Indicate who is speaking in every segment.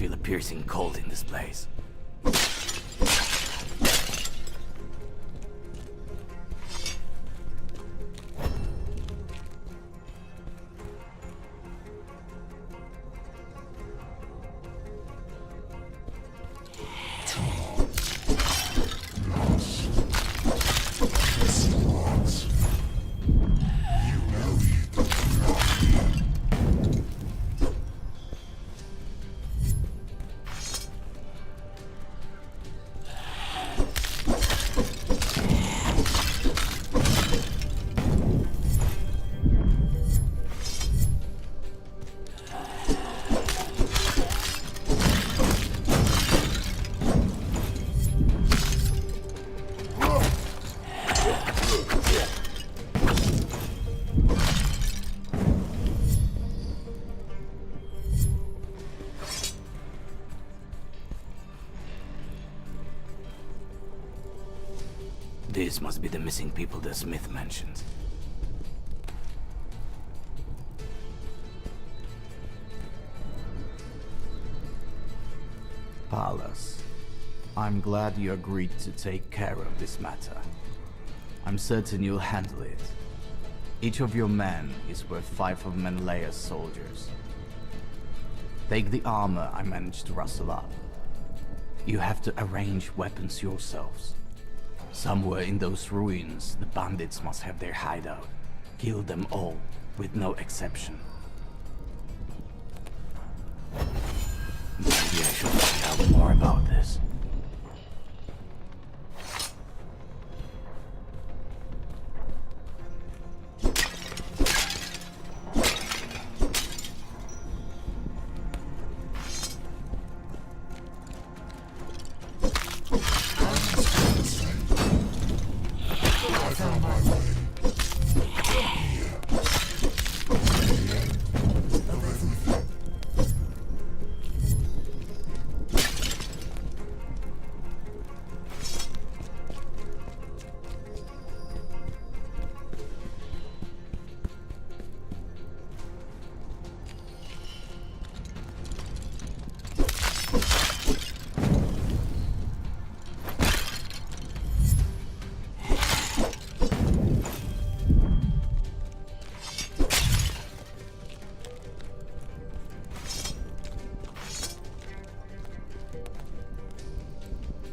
Speaker 1: feel a piercing cold in this place. This must be the missing people the Smith mentioned. Paulus, I'm glad you agreed to take care of this matter. I'm certain you'll handle it. Each of your men is worth 5 of Menelaus' soldiers. Take the armor I managed to rustle up. You have to arrange weapons yourselves. Somewhere in those ruins, the bandits must have their hideout. Kill them all, with no exception. Maybe I should find out more about this.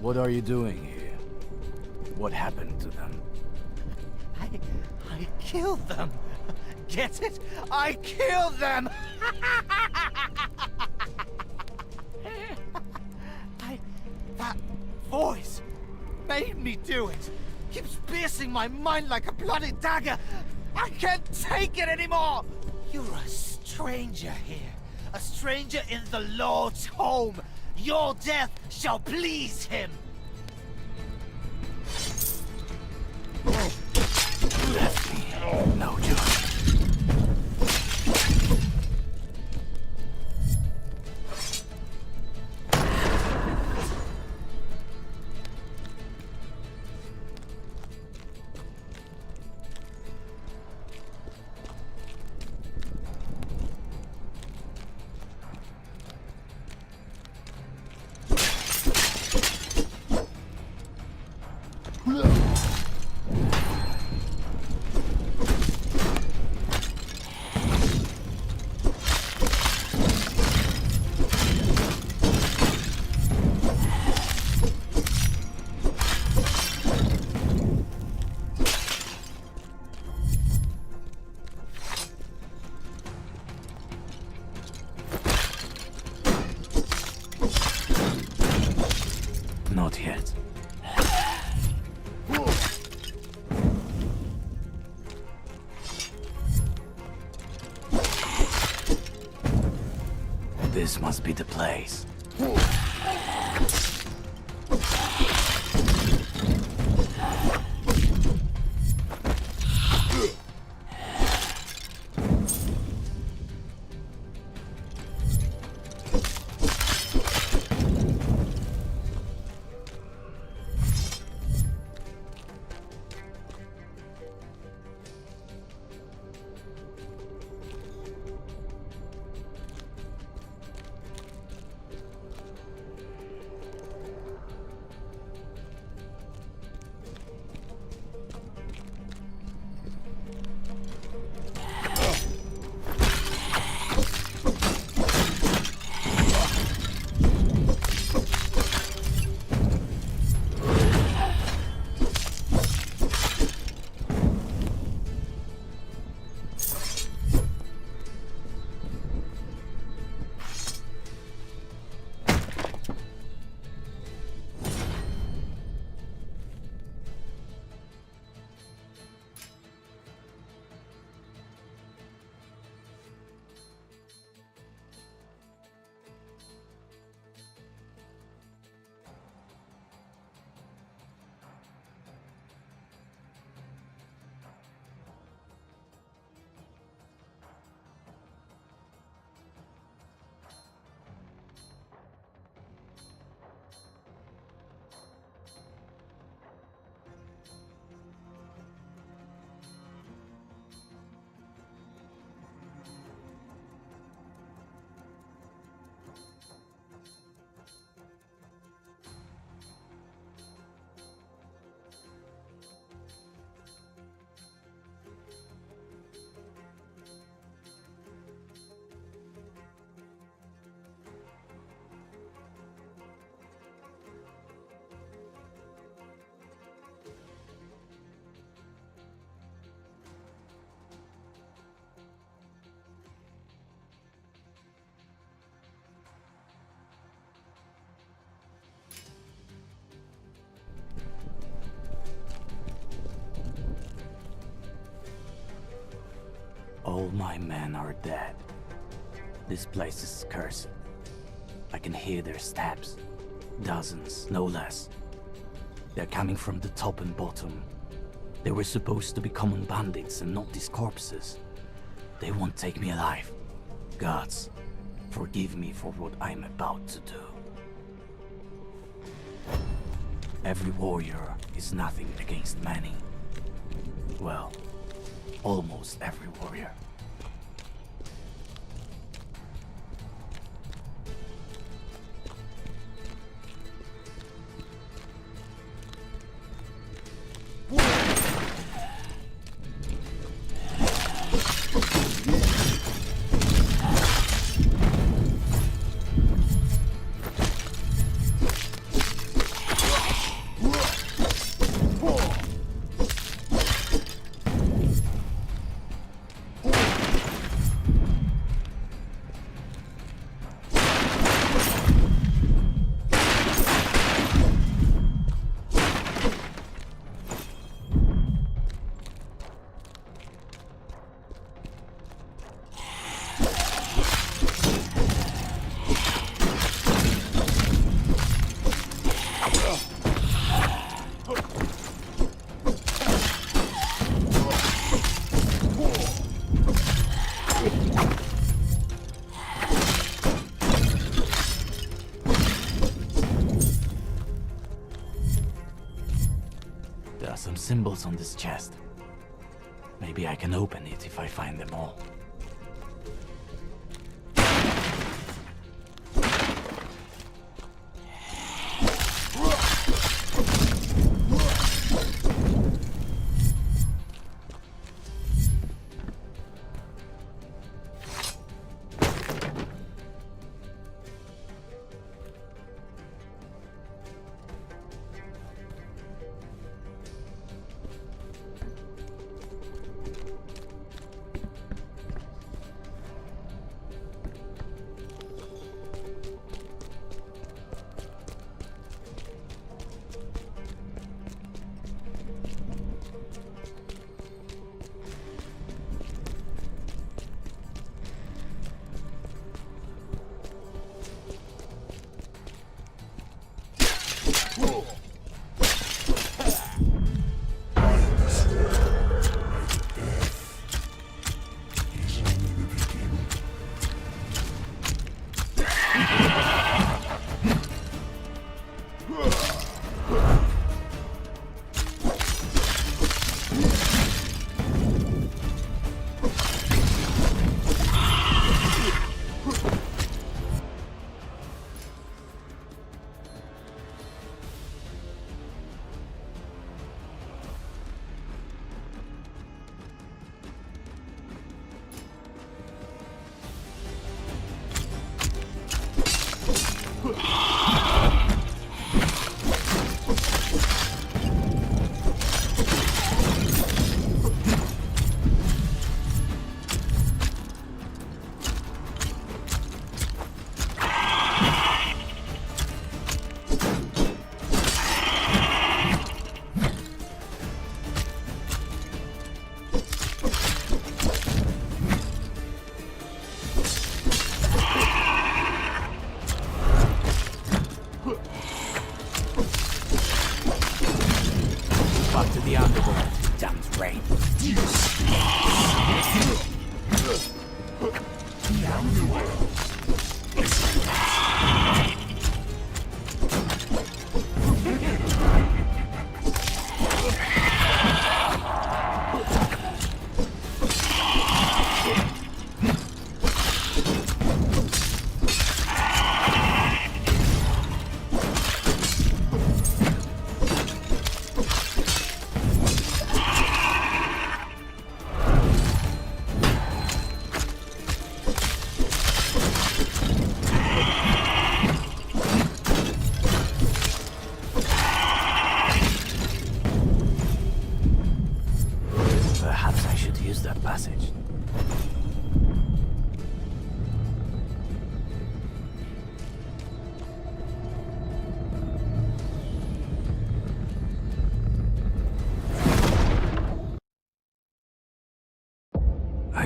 Speaker 1: What are you doing here? What happened to them?
Speaker 2: I killed them! Get it? I killed them! That voice made me do it! Keeps piercing my mind like a bloody dagger! I can't take it anymore! You're a stranger here. A stranger in the Lord's home. Your death shall please him!
Speaker 1: Left me no choice. Not yet. This must be the place. All my men are dead. This place is cursed. I can hear their steps. Dozens, no less. They're coming from the top and bottom. They were supposed to be common bandits and not these corpses. They won't take me alive. Gods, forgive me for what I'm about to do. Every warrior is nothing against many. Well, almost every warrior. There are some symbols on this chest. Maybe I can open it if I find them all.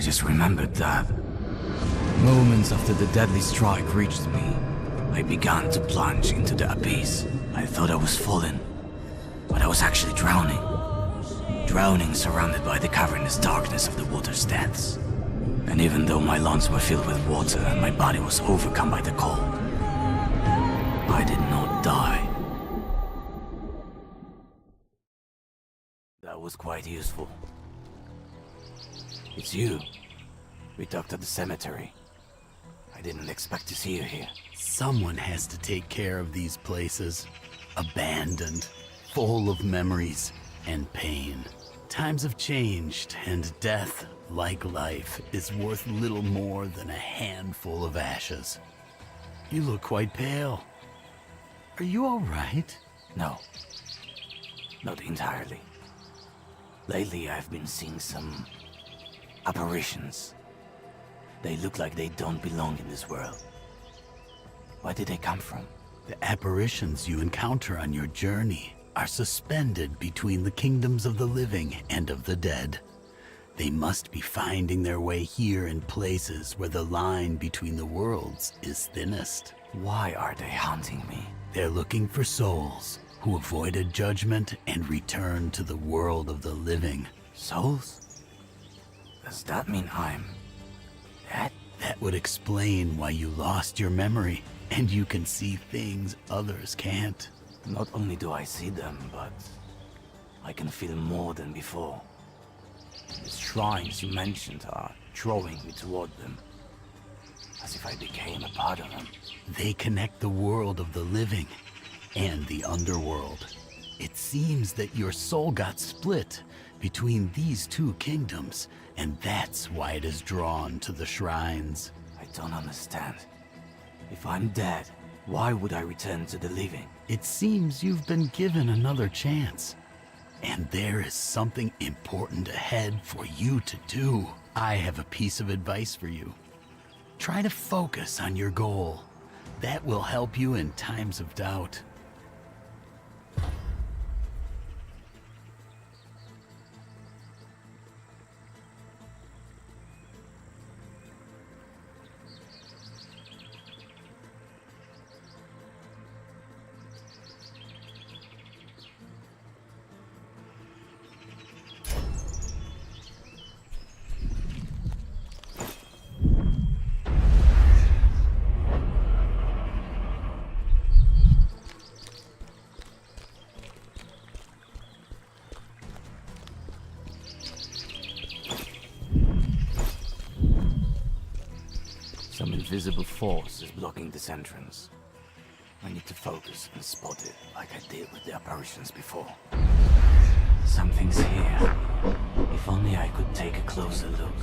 Speaker 1: just remembered that. Moments after the deadly strike reached me, I began to plunge into the abyss. I thought I was falling, but I was actually drowning. Drowning surrounded by the cavernous darkness of the water's depths. And even though my lungs were filled with water and my body was overcome by the cold, I did not die. That was quite useful. It's you. We talked at the cemetery. I didn't expect to see you here.
Speaker 3: Someone has to take care of these places. Abandoned, full of memories and pain. Times have changed, and death, like life, is worth little more than a handful of ashes. You look quite pale. Are you all right?
Speaker 1: No. Not entirely. Lately, I've been seeing some apparitions. They look like they don't belong in this world. Where did they come from?
Speaker 3: The apparitions you encounter on your journey are suspended between the kingdoms of the living and of the dead. They must be finding their way here in places where the line between the worlds is thinnest.
Speaker 1: Why are they hunting me?
Speaker 3: They're looking for souls who avoided judgment and returned to the world of the living.
Speaker 1: Souls? Does that mean I'm dead?
Speaker 3: That would explain why you lost your memory, and you can see things others can't.
Speaker 1: Not only do I see them, but I can feel more than before. The shrines you mentioned are drawing me toward them, as if I became a part of them.
Speaker 3: They connect the world of the living and the underworld. It seems that your soul got split between these two kingdoms, and that's why it is drawn to the shrines.
Speaker 1: I don't understand. If I'm dead, why would I return to the living?
Speaker 3: It seems you've been given another chance. And there is something important ahead for you to do. I have a piece of advice for you. Try to focus on your goal. That will help you in times of doubt.
Speaker 1: Some invisible force is blocking this entrance. I need to focus and spot it like I did with the apparitions before. Something's here. If only I could take a closer look.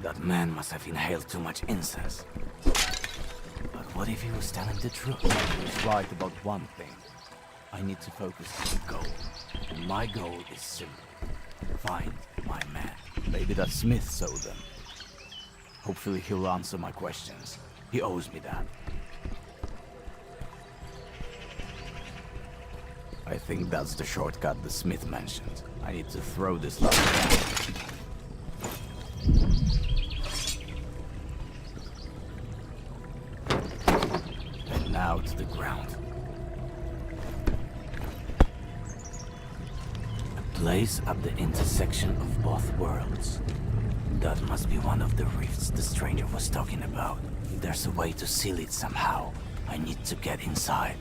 Speaker 1: That man must have inhaled too much incense. But what if he was telling the truth? He was right about one thing. I need to focus on the goal. And my goal is simple. Find my man. Maybe that Smith saw them. Hopefully he'll answer my questions. He owes me that. I think that's the shortcut the Smith mentioned. I need to throw this lot down. And now to the ground. A place at the intersection of both worlds. That must be one of the rifts the stranger was talking about. If there's a way to seal it somehow, I need to get inside.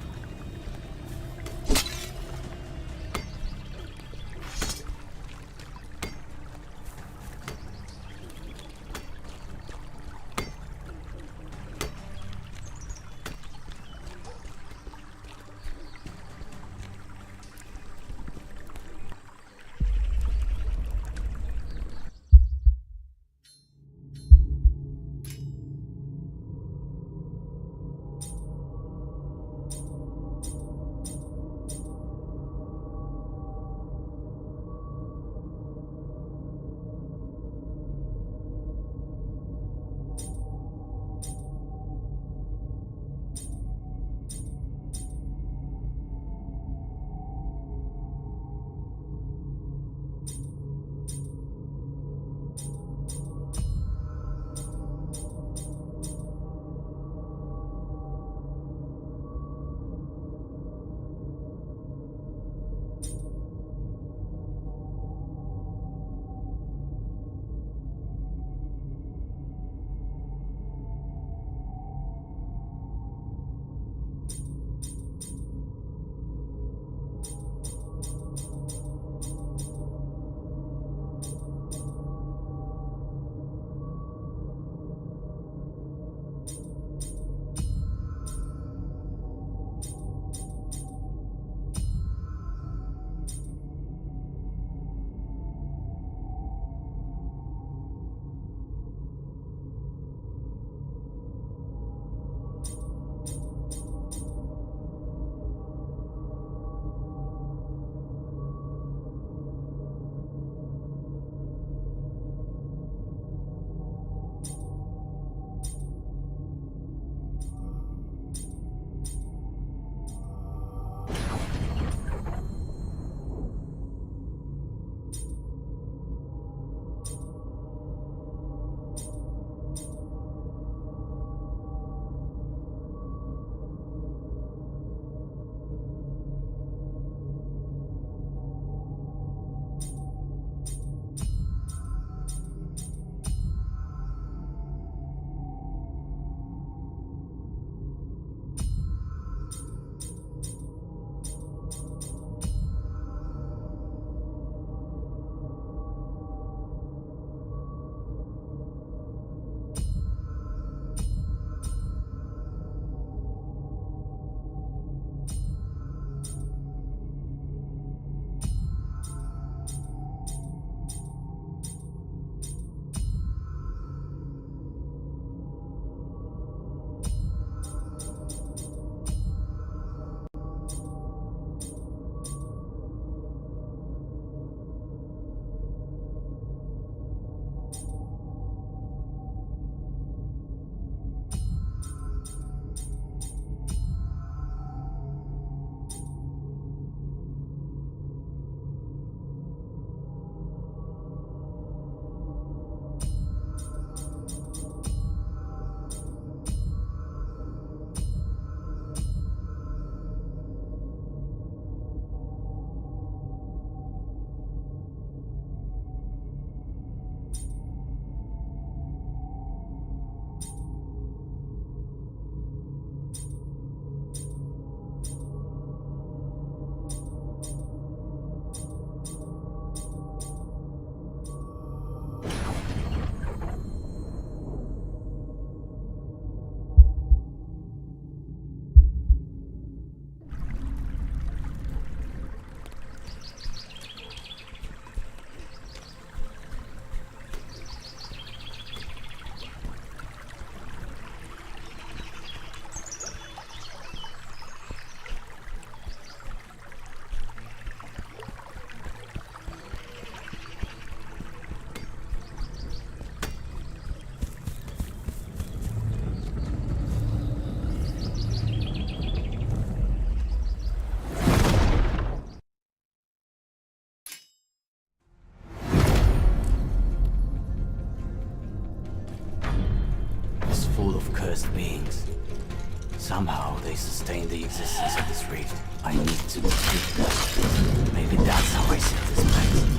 Speaker 1: first beings. Somehow they sustain the existence of this rift. I need to defeat them. Maybe that's how I set this place.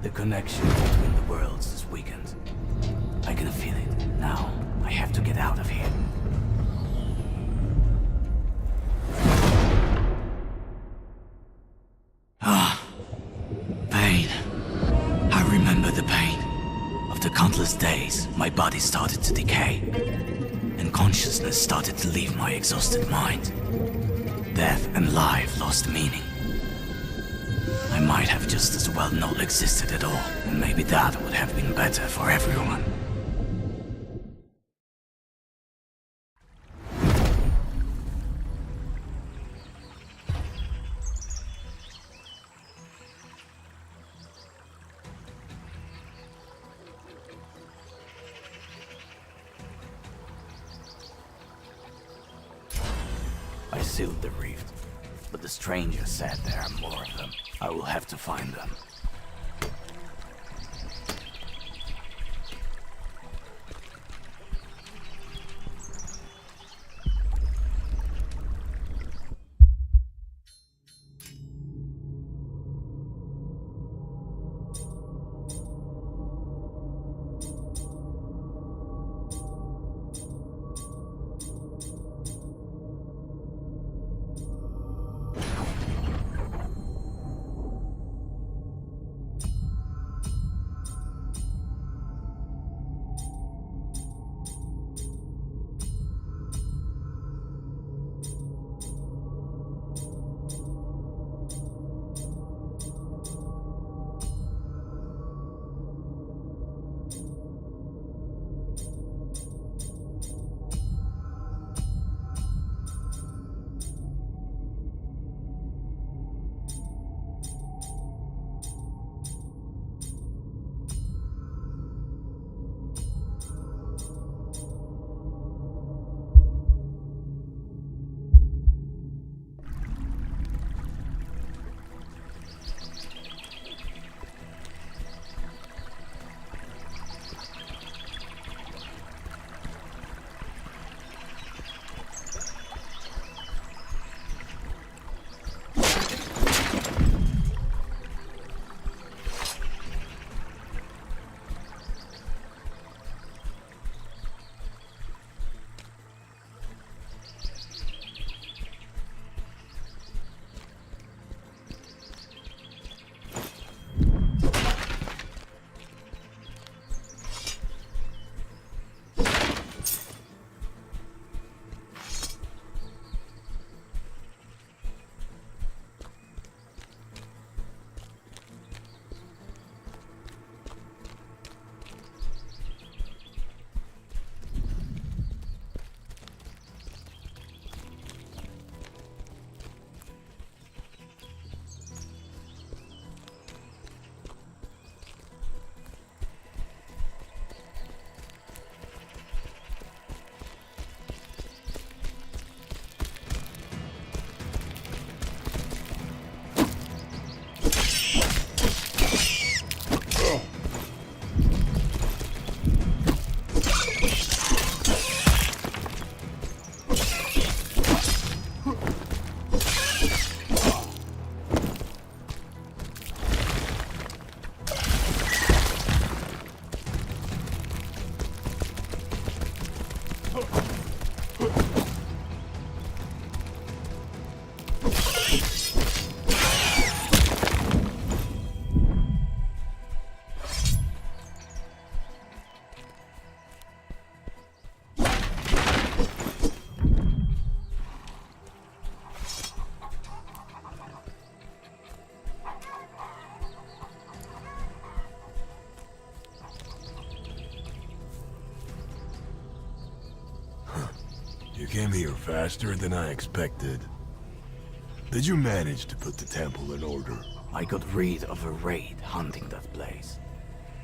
Speaker 1: The connection between the worlds is weakened. I can feel it. Now, I have to get out of here. Pain. I remember the pain. After countless days, my body started to decay, and consciousness started to leave my exhausted mind. Death and life lost meaning. I might have just as well not existed at all, and maybe that would have been better for everyone. I sealed the rift, but the stranger said there are more of them. I will have to find them.
Speaker 4: came here faster than I expected. Did you manage to put the temple in order?
Speaker 1: I got rid of a raid hunting that place.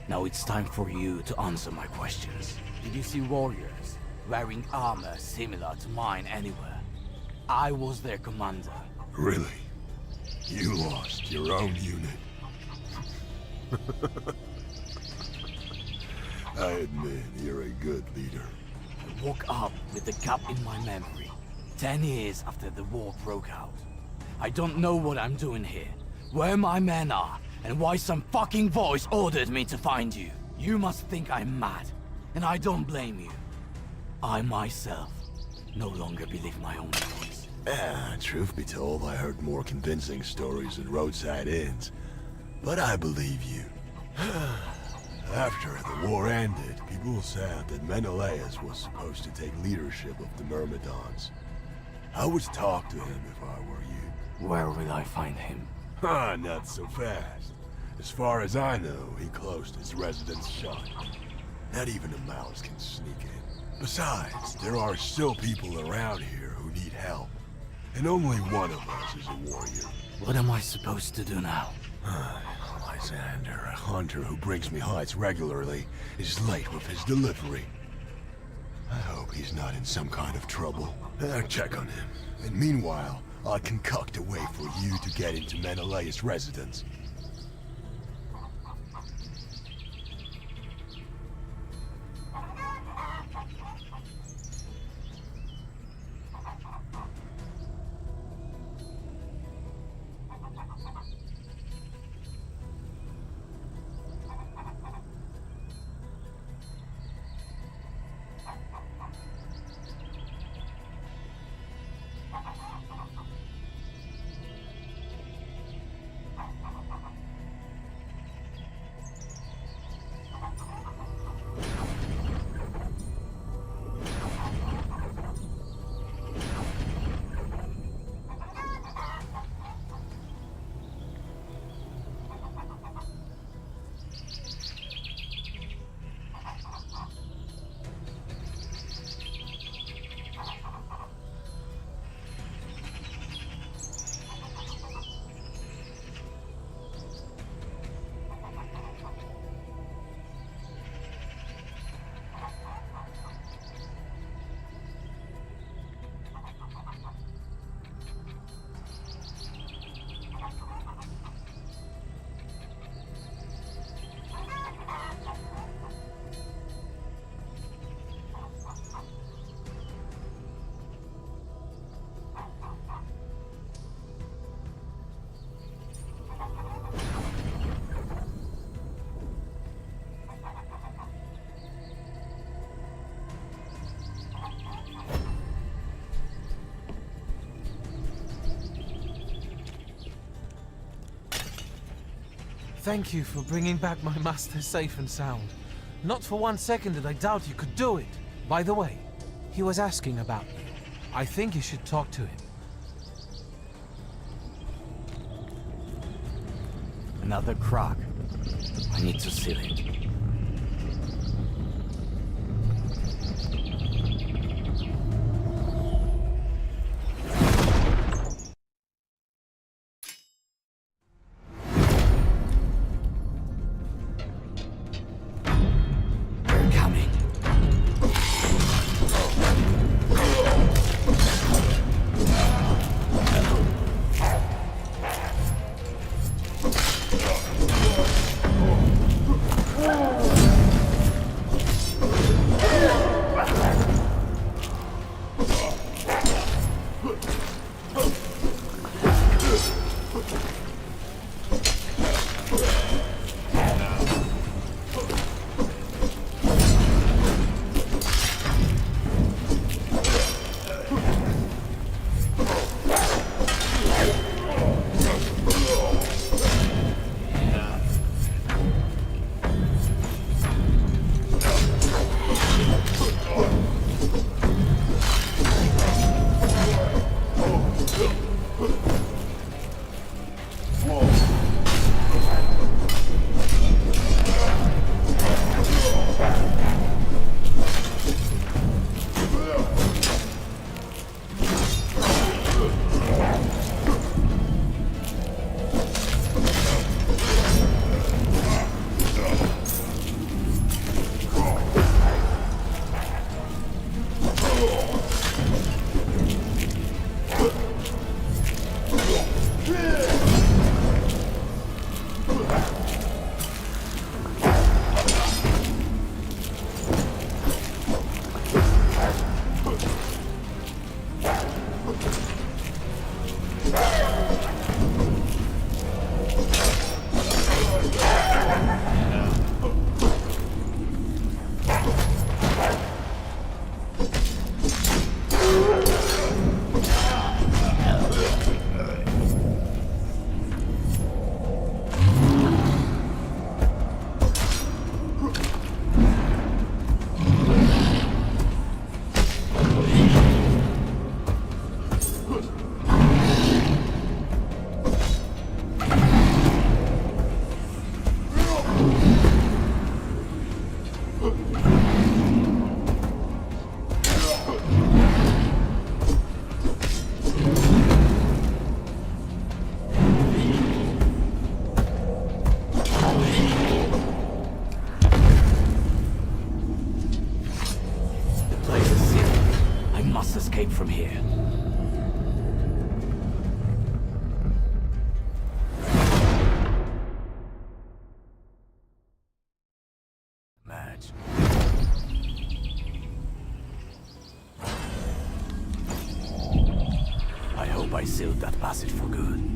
Speaker 1: Now it's time for you to answer my questions. Did you see warriors wearing armor similar to mine anywhere? I was their commander.
Speaker 4: Really? You lost your own unit. I admit you're a good leader.
Speaker 1: I woke up with a gap in my memory. 10 years after the war broke out. I don't know what I'm doing here, where my men are, and why some fucking voice ordered me to find you. You must think I'm mad, and I don't blame you. I myself no longer believe my own voice.
Speaker 4: Truth be told, I heard more convincing stories at roadside inns. But I believe you. After the war ended, people said that Menelaus was supposed to take leadership of the Myrmidons. I would talk to him if I were you.
Speaker 1: Where will I find him?
Speaker 4: Not so fast. As far as I know, he closed his residence shut. Not even a mouse can sneak in. Besides, there are still people around here who need help. And only one of us is a warrior.
Speaker 1: What am I supposed to do now?
Speaker 4: Lysander, a hunter who brings me hides regularly, is late with his delivery. I hope he's not in some kind of trouble. Check on him. And meanwhile, I'll concoct a way for you to get into Menelaus' residence.
Speaker 5: Thank you for bringing back my master safe and sound. Not for 1 second did I doubt you could do it. By the way, he was asking about me. I think you should talk to him.
Speaker 1: Another crack. I need to seal it.
Speaker 6: Oh!
Speaker 1: from here. Match. I hope I sealed that passage for good.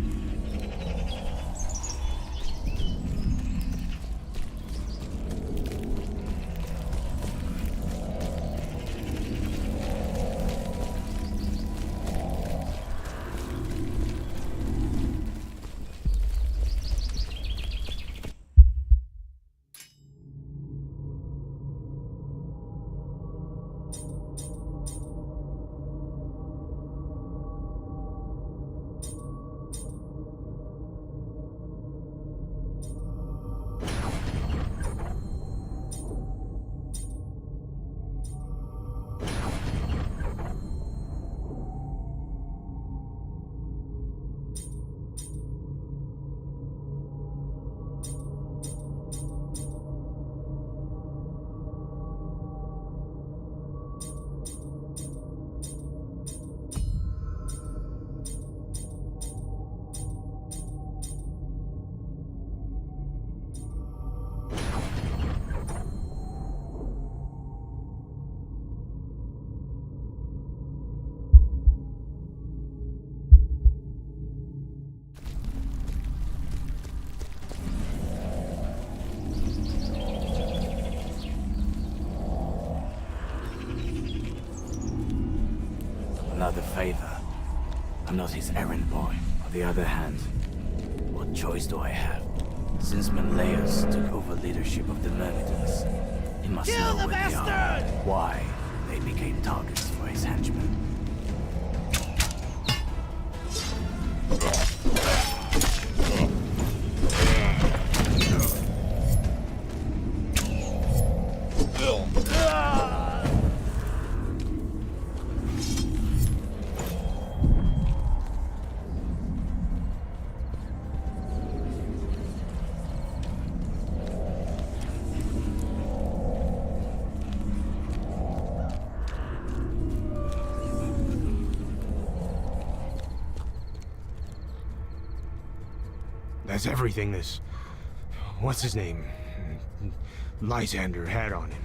Speaker 1: Another favor. I'm not his errand boy. On the other hand, what choice do I have? Since Menelaus took over leadership of the Myrmidons, he must know where they are, why they became targets for his henchmen.
Speaker 6: That's everything this... what's his name? Lysander had on him.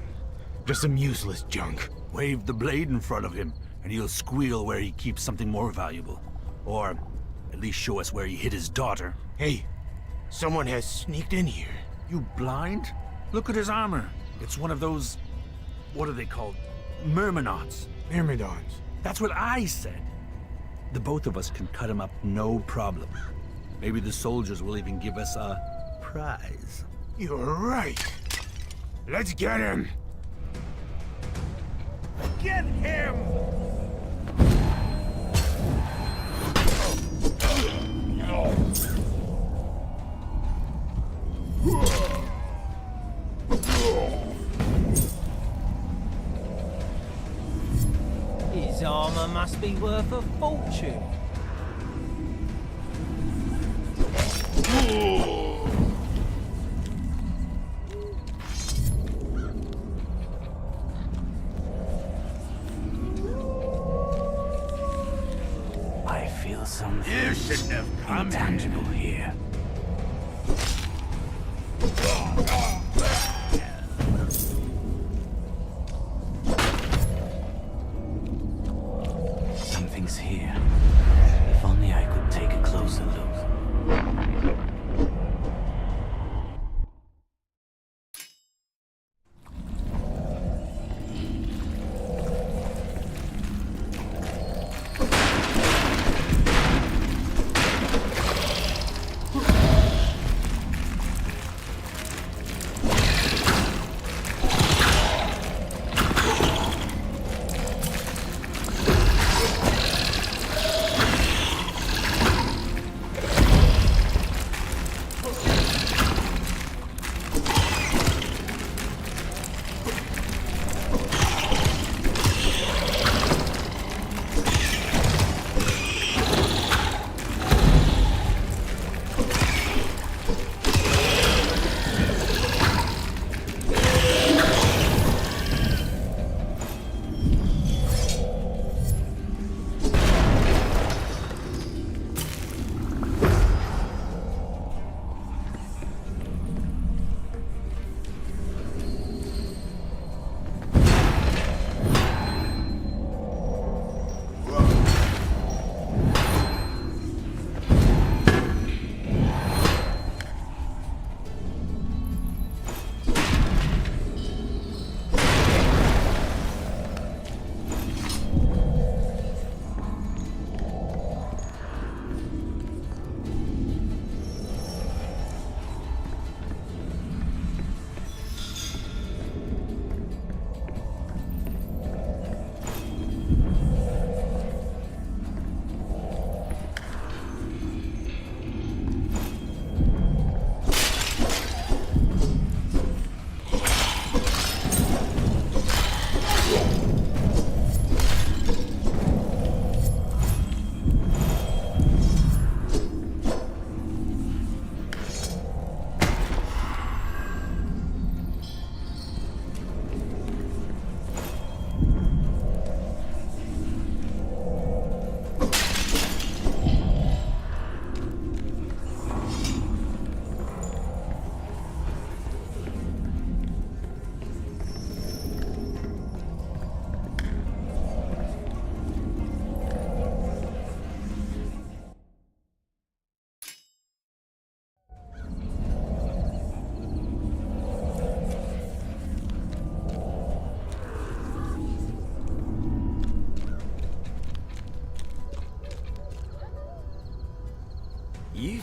Speaker 6: Just some useless junk.
Speaker 3: Wave the blade in front of him, and he'll squeal where he keeps something more valuable. Or at least show us where he hid his daughter.
Speaker 6: Hey, someone has sneaked in here.
Speaker 3: You blind? Look at his armor. It's one of those... what are they called? Myrmidons.
Speaker 6: Myrmidons.
Speaker 3: That's what I said. The both of us can cut him up no problem. Maybe the soldiers will even give us a prize.
Speaker 6: You're right. Let's get him. Get him!
Speaker 7: His armor must be worth a fortune.
Speaker 1: I feel something
Speaker 3: You shouldn't have come
Speaker 1: intangible here. Something's here. If only I could take a closer look.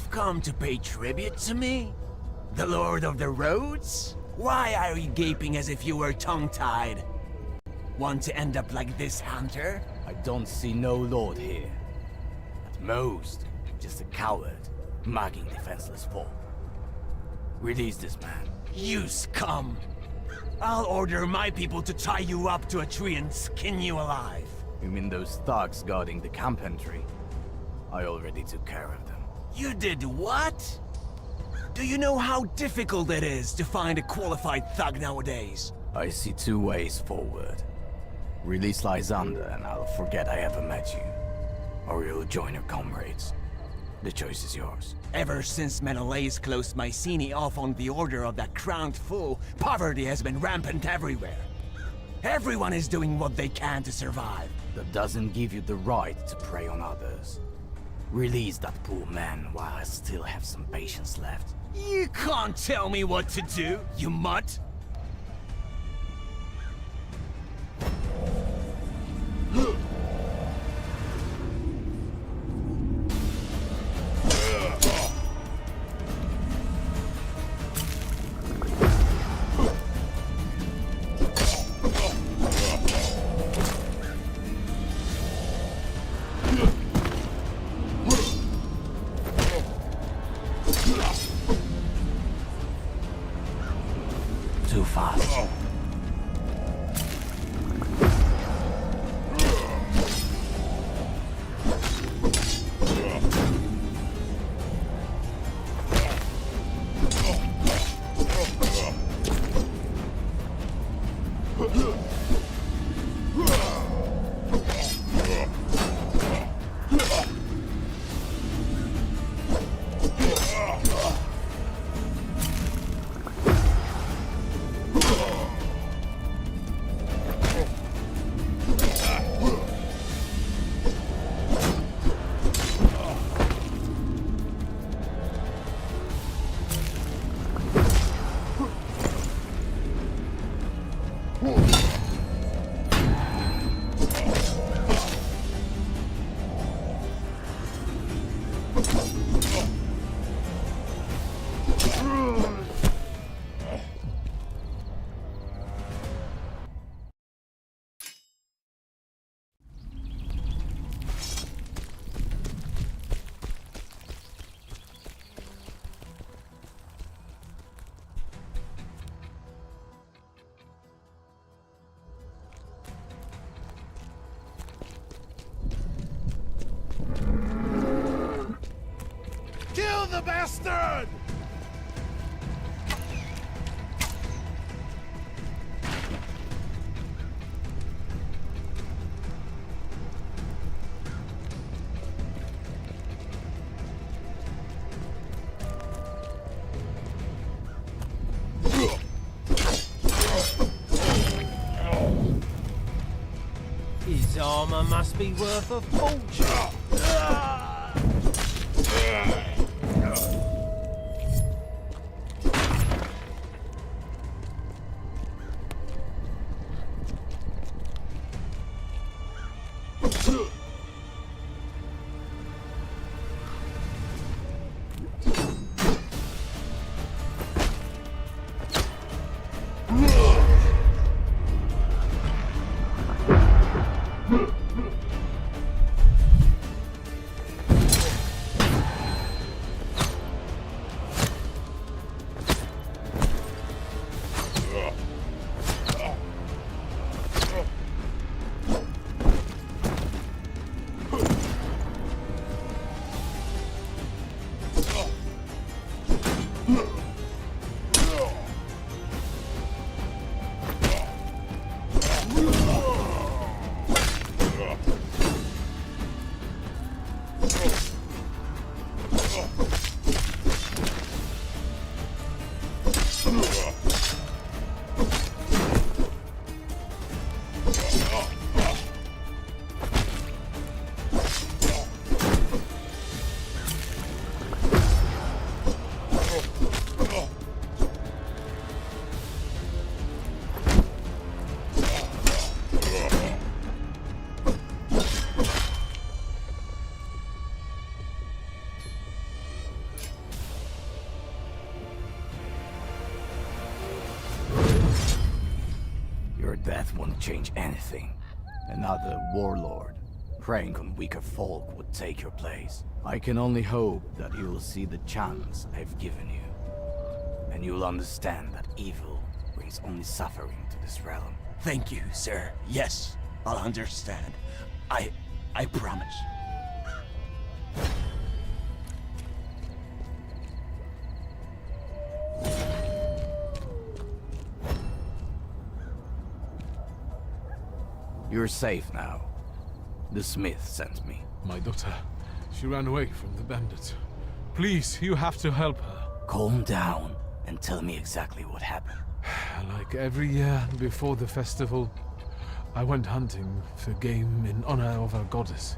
Speaker 8: You've come to pay tribute to me? The Lord of the Roads? Why are you gaping as if you were tongue-tied? Want to end up like this, Hunter?
Speaker 1: I don't see no lord here. At most, just a coward, mugging defenseless folk. Release this man.
Speaker 8: You scum! I'll order my people to tie you up to a tree and skin you alive.
Speaker 1: You mean those thugs guarding the camp entry? I already took care of them.
Speaker 8: You did what? Do you know how difficult it is to find a qualified thug nowadays?
Speaker 1: I see two ways forward. Release Lysander and I'll forget I ever met you. Or you'll join your comrades. The choice is yours.
Speaker 8: Ever since Menelaus closed Mycenae off on the order of that crowned fool, poverty has been rampant everywhere. Everyone is doing what they can to survive.
Speaker 1: That doesn't give you the right to prey on others. Release that poor man while I still have some patience left.
Speaker 8: You can't tell me what to do, you mutt!
Speaker 1: Too fast.
Speaker 4: Kill the bastard!
Speaker 7: His armor must be worth a fortune.
Speaker 1: death won't change anything. Another warlord, preying on weaker folk, would take your place. I can only hope that you will see the chance I've given you. And you will understand that evil brings only suffering to this realm.
Speaker 8: Thank you, sir. Yes, I'll understand. I promise.
Speaker 1: You're safe now. The smith sent me.
Speaker 5: My daughter, she ran away from the bandits. Please, you have to help her.
Speaker 1: Calm down and tell me exactly what happened.
Speaker 5: Like every year before the festival, I went hunting for game in honor of our goddess.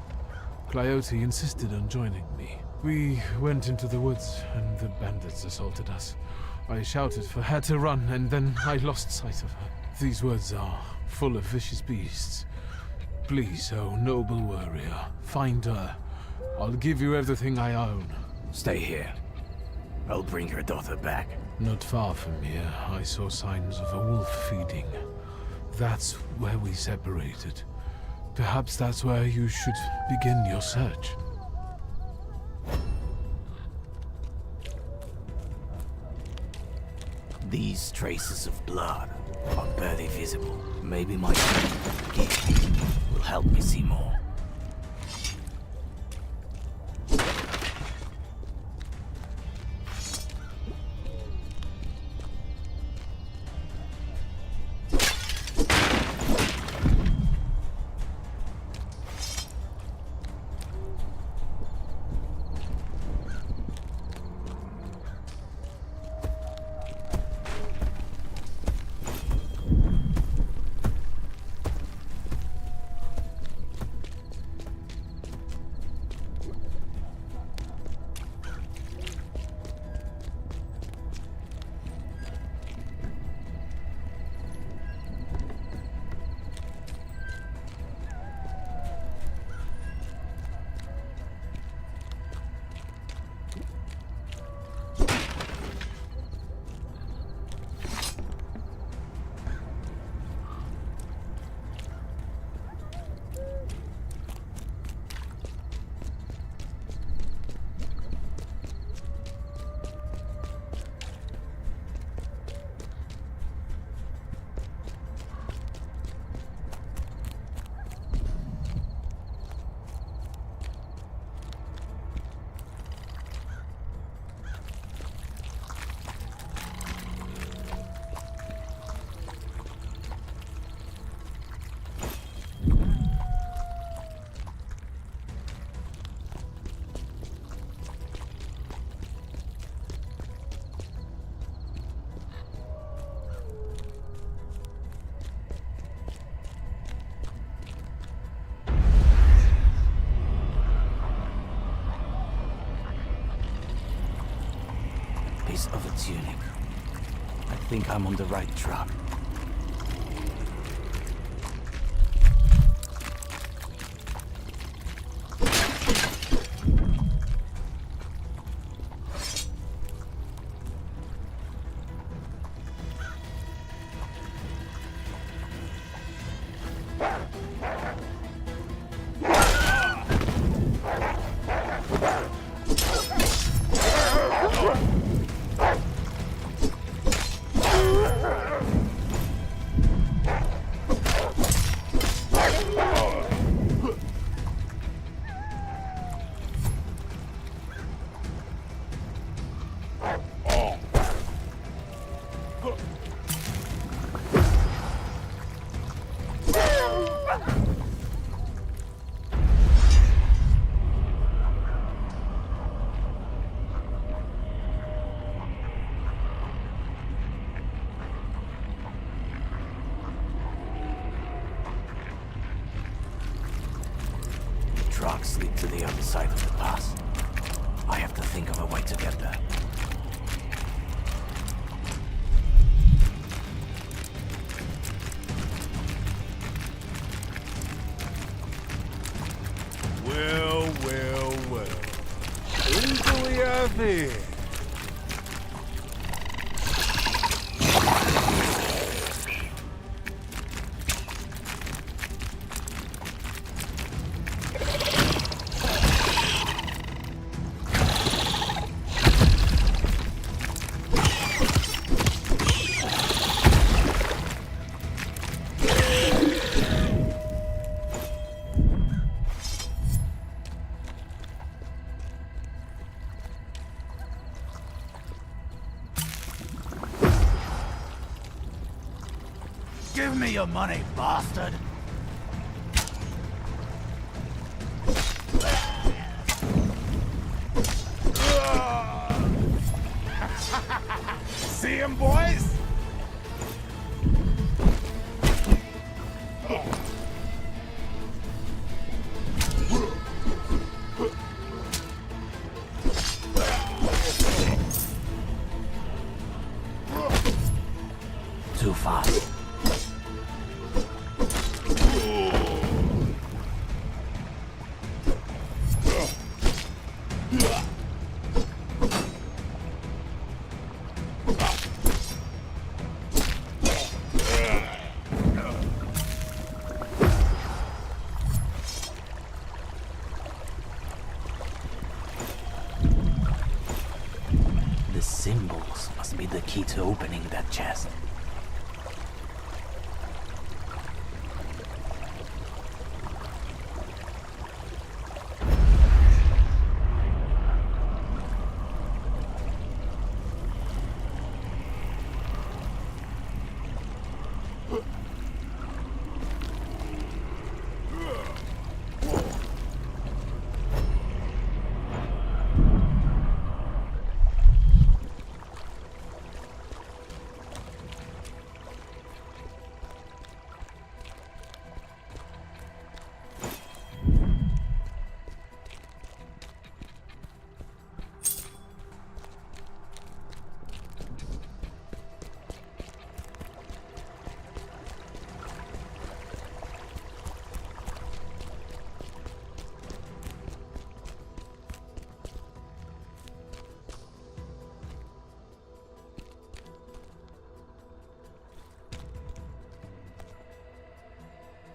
Speaker 5: Coyote insisted on joining me. We went into the woods and the bandits assaulted us. I shouted for her to run and then I lost sight of her. These woods are full of vicious beasts. Please, oh noble warrior, find her. I'll give you everything I own.
Speaker 1: Stay here. I'll bring your daughter back.
Speaker 5: Not far from here, I saw signs of a wolf feeding. That's where we separated. Perhaps that's where you should begin your search.
Speaker 1: These traces of blood are barely visible. Maybe my gift will help me see more. Piece of a tunic. I think I'm on the right track. Tracks lead to the other side of the pass. I have to think of a way to get there.
Speaker 4: Well, well, well. Who do we have here?
Speaker 1: Give me your money, bastard!
Speaker 2: See him, boys?
Speaker 1: Too fast. The symbols must be the key to opening that chest.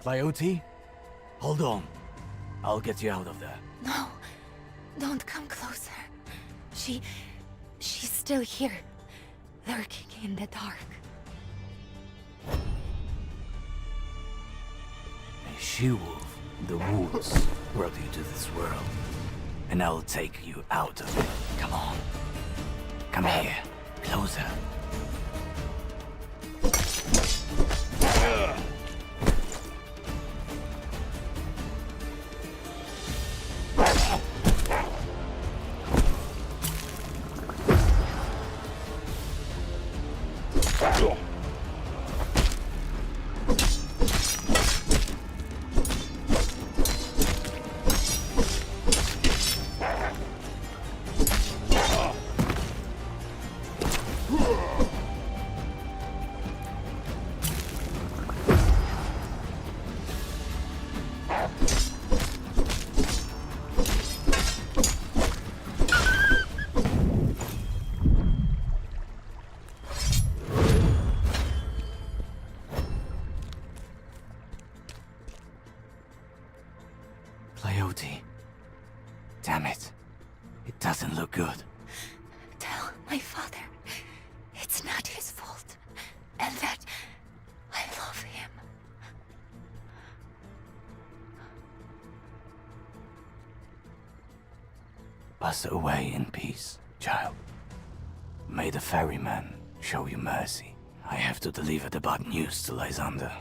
Speaker 1: Coyote? Hold on. I'll get you out of there.
Speaker 9: No, don't come closer. She's still here, lurking in the dark.
Speaker 1: A she-wolf in the woods brought you to this world. And I'll take you out of it. Come on. Come here. Closer. Coyote. Damn it. It doesn't look good.
Speaker 9: Tell my father it's not his fault, and that I love him.
Speaker 1: Pass away in peace, child. May the ferryman show you mercy. I have to deliver the bad news to Lysander.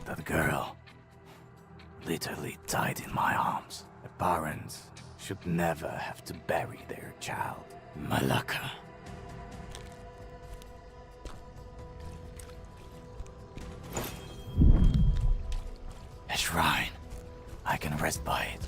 Speaker 1: That girl literally died in my arms. The parents should never have to bury their child. Malaka. A shrine. I can rest by it.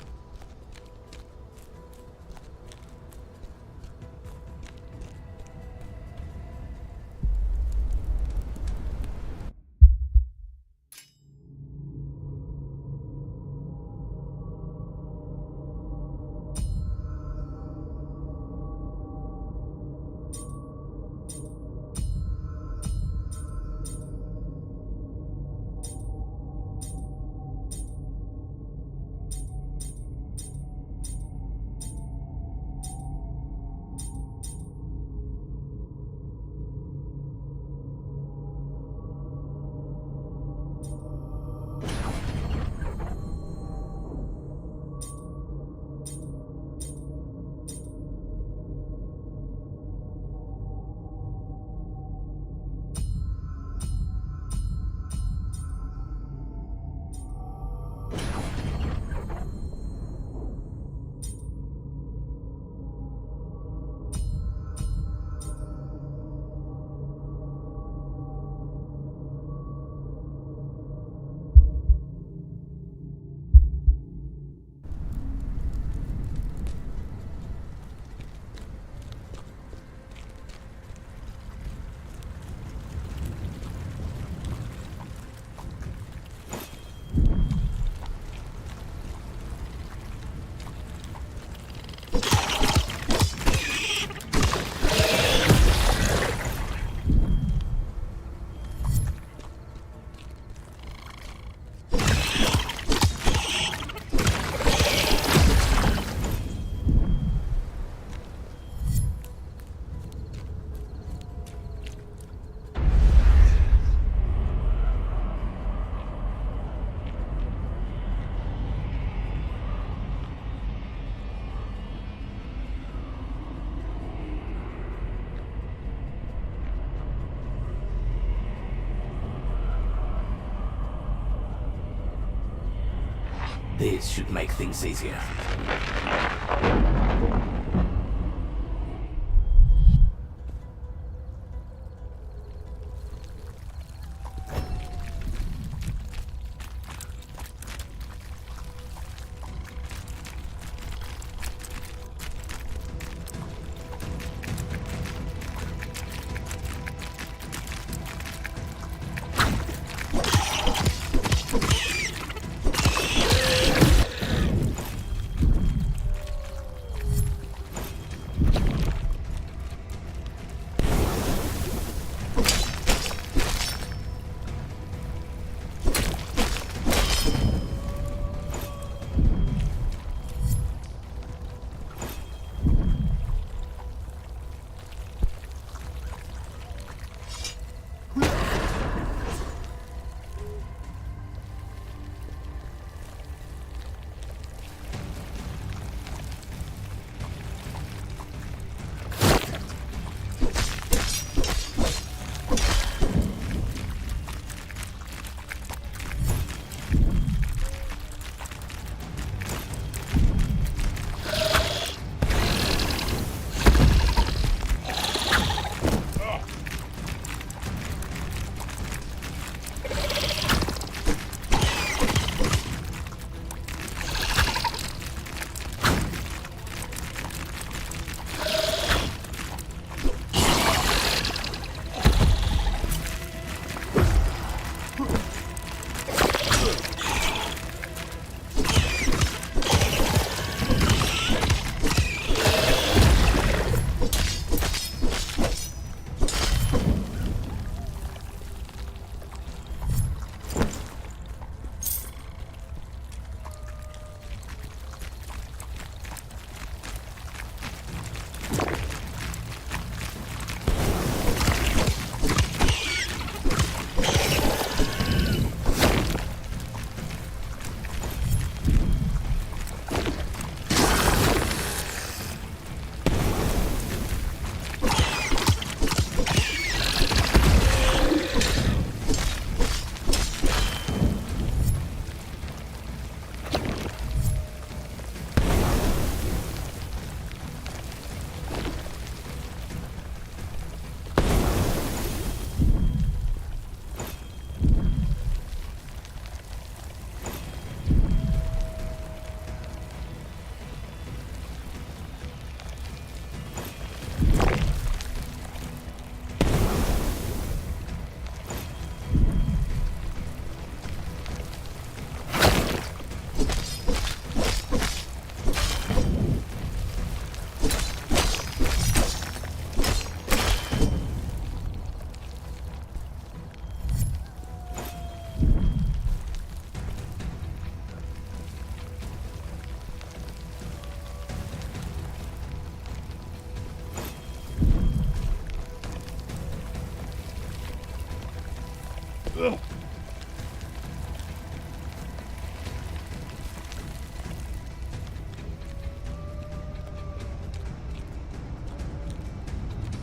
Speaker 1: This should make things easier.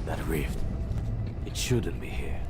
Speaker 1: That rift. It shouldn't be here.